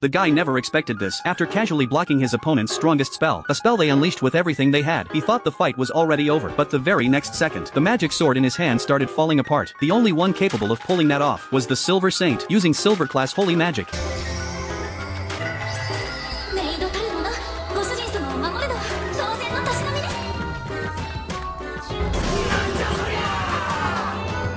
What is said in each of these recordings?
The guy never expected this. After casually blocking his opponent's strongest spell, a spell they unleashed with everything they had, he thought the fight was already over. But the very next second, the magic sword in his hand started falling apart. The only one capable of pulling that off was the Silver Saint, using Silver Class Holy Magic. メイドたるもの、ご主人様を守るのは当然のたしなみです。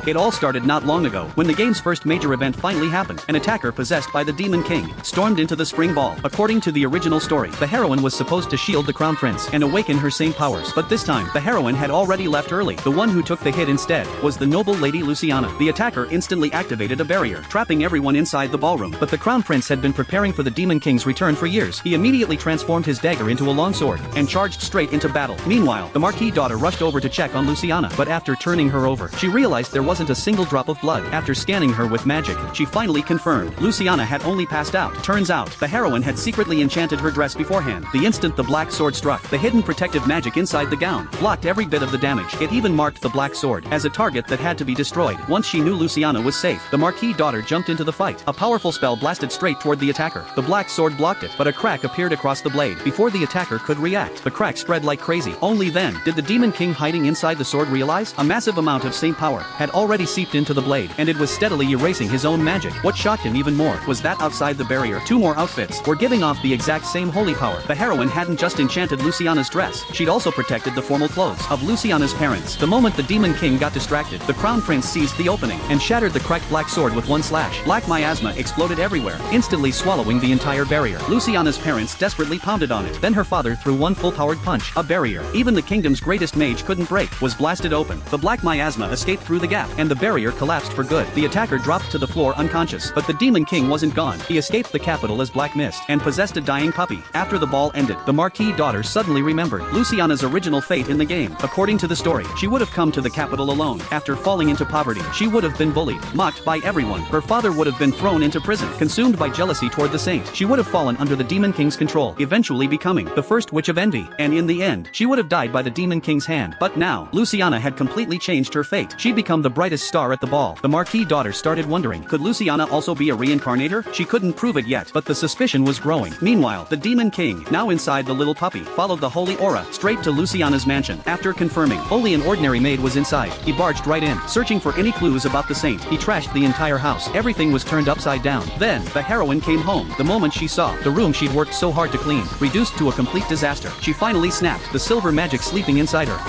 It all started not long ago, when the game's first major event finally happened. An attacker possessed by the Demon King stormed into the Spring Ball. According to the original story, the heroine was supposed to shield the Crown Prince and awaken her same powers. But this time, the heroine had already left early. The one who took the hit instead was the noble Lady Luciana. The attacker instantly activated a barrier, trapping everyone inside the ballroom. But the Crown Prince had been preparing for the Demon King's return for years. He immediately transformed his dagger into a longsword and charged straight into battle. Meanwhile, the Marquis daughter rushed over to check on Luciana, but after turning her over, she realized there wasn't a single drop of blood. After scanning her with magic, she finally confirmed Luciana had only passed out. Turns out, the heroine had secretly enchanted her dress beforehand. The instant the black sword struck, the hidden protective magic inside the gown blocked every bit of the damage. It even marked the black sword as a target that had to be destroyed. Once she knew Luciana was safe, the Marquis daughter jumped into the fight. A powerful spell blasted straight toward the attacker. The black sword blocked it, but a crack appeared across the blade. Before the attacker could react, the crack spread like crazy. Only then did the Demon King hiding inside the sword realize a massive amount of saint power had already seeped into the blade, and it was steadily erasing his own magic. What shocked him even more was that outside the barrier, two more outfits were giving off the exact same holy power. The heroine hadn't just enchanted Luciana's dress, she'd also protected the formal clothes of Luciana's parents. The moment the Demon King got distracted, the Crown Prince seized the opening and shattered the cracked black sword with one slash. Black miasma exploded everywhere, instantly swallowing the entire barrier. Luciana's parents desperately pounded on it. Then her father threw one full-powered punch. A barrier even the kingdom's greatest mage couldn't break was blasted open. The black miasma escaped through the gap, and the barrier collapsed for good. The attacker dropped to the floor unconscious, but the Demon King wasn't gone. He escaped the capital as Black Mist and possessed a dying puppy. After the ball ended, the Marquis daughter suddenly remembered Luciana's original fate in the game. According to the story, she would have come to the capital alone. After falling into poverty, she would have been bullied, mocked by everyone. Her father would have been thrown into prison. Consumed by jealousy toward the saint, she would have fallen under the Demon King's control, eventually becoming the first witch of envy. And in the end, she would have died by the Demon King's hand. But now, Luciana had completely changed her fate. She'd become the brightest star at the ball. The Marquis daughter started wondering, could Luciana also be a reincarnator? She couldn't prove it yet, but the suspicion was growing. Meanwhile, the Demon King, now inside the little puppy, followed the holy aura straight to Luciana's mansion. After confirming only an ordinary maid was inside, he barged right in, searching for any clues about the saint. He trashed the entire house. Everything was turned upside down. Then, the heroine came home. The moment she saw the room she'd worked so hard to clean, reduced to a complete disaster, she finally snapped, the silver magic sleeping inside her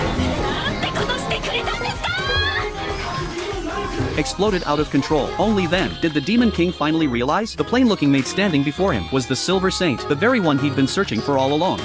exploded out of control. Only then did the Demon King finally realize the plain-looking maid standing before him was the Silver Saint, the very one he'd been searching for all along.